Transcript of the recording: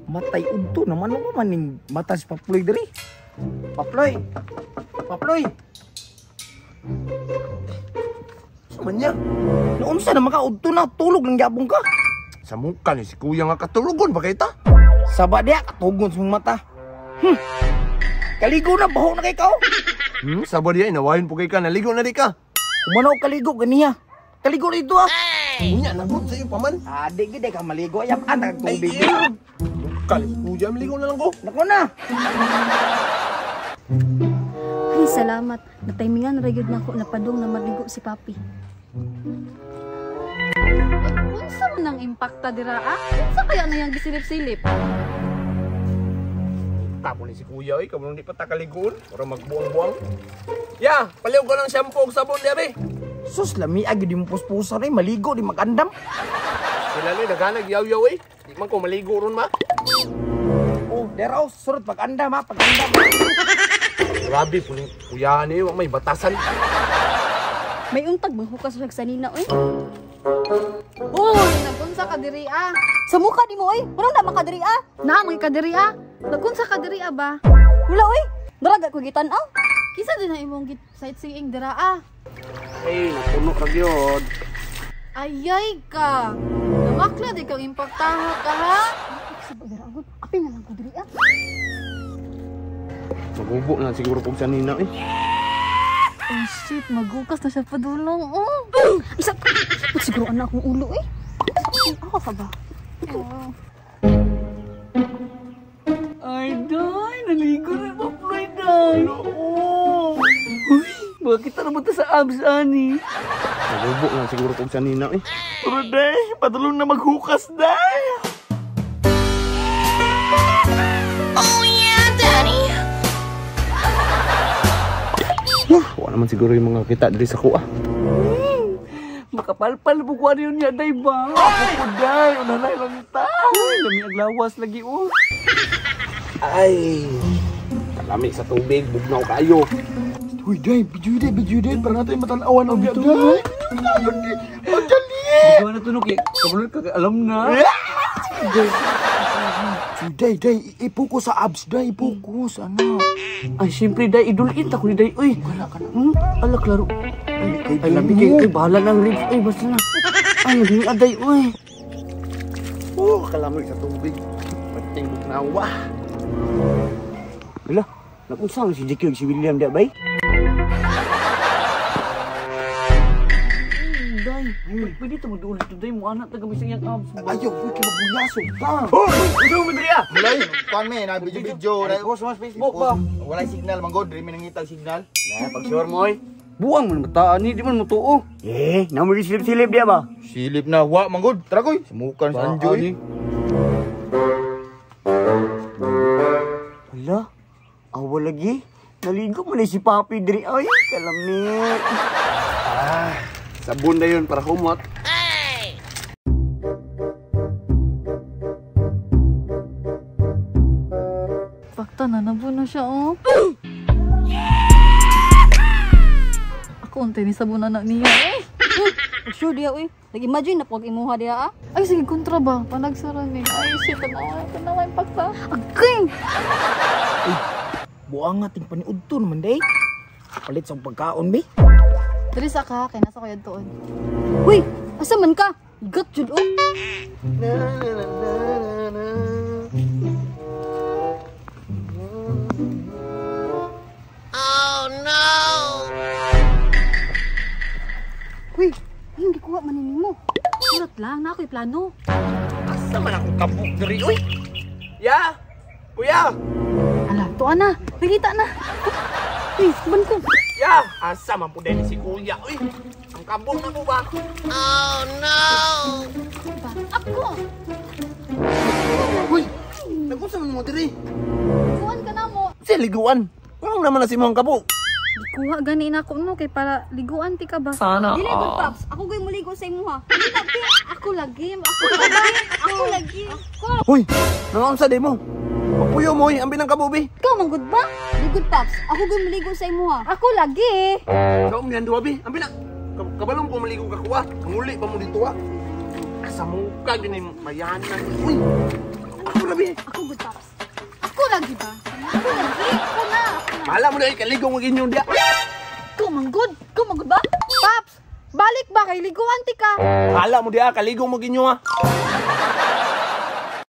Matay udto naman ako maning mata si Paploy diri. Paploy. Paploy. Samanya. Naunsa na makaudto na tulog lang gyapon ka. Sa mukha ni si kuya nga katulugon ba kita? Saba dia katugon sa mata. Kaligo na baho na kay ka. Saba dia inawayon po kay ka naligo na di ka. Umano kaligo ganiya. Kaligo rito ah. Unya nagot sa iyo paman. Di gid ka maligo ayam anag tubig. Kalis kuya maligo na lang ko. Nako na. Ay, salamat. Natimingan ra gyud nako napadung na maligo si Papi. Unsa man ang impakta dira ah? Unsa kaya na yang gisilip-silip? Tapo ni si kuya oy, kamo di pa ta kaligoon para magbuang-buang. Ya, paliw ko lang shampoo ug sabon di abi. Sus lami agi di mo puspusa rin maligo di magandam. Sila ni daganag yaw-yaw eh. Di man ko maligo ron ma. Oh, deraw surut pagandam ha, pagandam. Grabe po ni kuya ni wa may batasan. May untag maghukas sa sanina oy. Uy, nagunsa ka diri ah. Sa mukha di mo oy. Murang na makadiri ah. Na may kadiri ah. Nagunsa ka diri ah ba? Wala oy. Daraga ko gitan-aw. Kisa din na imong sightseeing dira ah. Ay, napuno ra gyud. Ayay ka. Namakla di kang impaktaha ka ha. Sa bagaragon, apil na lang ko diri ah. Magubo na siguro pag sanina eh. Oh shit, magukas na siya padulong. Oh. Isa siguro anak akong ulo eh. Ako ka ba? Oh. Ay, day, naligo na Paploy, day. Oo. Uy, bakit na naman sa abs, ani? Magubo na siguro pag sanina eh. Pero, day, patulong na maghukas, day. Wala naman siguro yung mga kita diri sa kuha. Makapalpal mo ko ano yun niya, day ba? Ako po, day. Unanay lang ta. Uy, lami ang lawas lagi, oh. Ay, kalami sa tubig, bugnaw kayo. Uy, day, video day. Para natin matanawan ang video, day. Madali! Ikaw na tunok, kabulot ka, alam na. Day, ipuko sa abs, day, ipuko sa ano. Ay, siyempre, day, idulin ako ni day. Uy, wala ka na. Ala, klaro. Ay, labi kayo, ay, bahala ng ribs. Ay, basta na. Ay, hindi ka, day, uy. Oh, kalami sa tubig. Pating bugnawa. Wala, nakunsang si Jackie si William, day, bay? Pwede ito mag-ulit today mo anak taga bisang yung abs. Ayaw, huwag ka mabuyaso. Hoy! Ito mo diriya! Mulai, kuan me na video. Post mo sa Facebook ba? Wala signal man god, diri nangitag signal. Pag-sure mo eh. Buang mo mataan ni, di man mutuo. Naman silip-silip dia ba? Silip na wa man god. Tara koy, sumukan sa Anjoy. Wala, awa lagi. Naligo mo na si Papi diri. Ay, kalamit. Sabon na yun para humot. Pakta na nabuno siya oh. Ako untay ni sabon anak niya eh. Sure dia oy. Lagi imagine na pag imuha dia ah. Ay sige kontra ba? Panagsara ni. Ay shit, tanawa yung pakta. Agay. Buang nga ting paniudto naman day. Palit sa pagkaon bi. Dili sa ka kay nasa kayad tuon. Uy, asa man ka? Got jud oh. Oh no. Uy, yung gikuha man nimo. Surat lang na ako'y plano. Asa man akong kabuk diri, uy? Ya! Kuya! Ala, tuwa na. Nakita na. Uy, ban ko. Ya! Asa man po din si kuya, uy? Ang kabuk na po ba? Oh no! Ba, ako. Uy! Nagunsa man mo diri? Kuan ka na mo. Si liguan. Ano naman na si mong kabuk? Kuha gani na ako no kay para liguan ti ka ba? Dili good paps. Ako goy muligo sa imuha. Dili papi. Ako lagi, ako lagi, ako lagi. Uy! Nangaon sa di mo? Papuyo mo, ang binang kabubi. Ikaw man good ba? Di good paps. Ako goy muligo sa imuha. Ako lagi. Ikaw mo yan, duwabi. Ang binang... Kabalong ko maligo ka kuha. Manguli pa mo dito, ha? Asa mo ka, gini mayanan. Uy! Ako na, be. Ako good, Paps. Ako lagi ba? Ako lagi. Ako na. Kala mo na, kaligong maging yun dia. Ikaw manggod. Ikaw manggod ba? Paps, balik ba kay liguan ti ka? Kala mo dia, kaligong maging yun ha.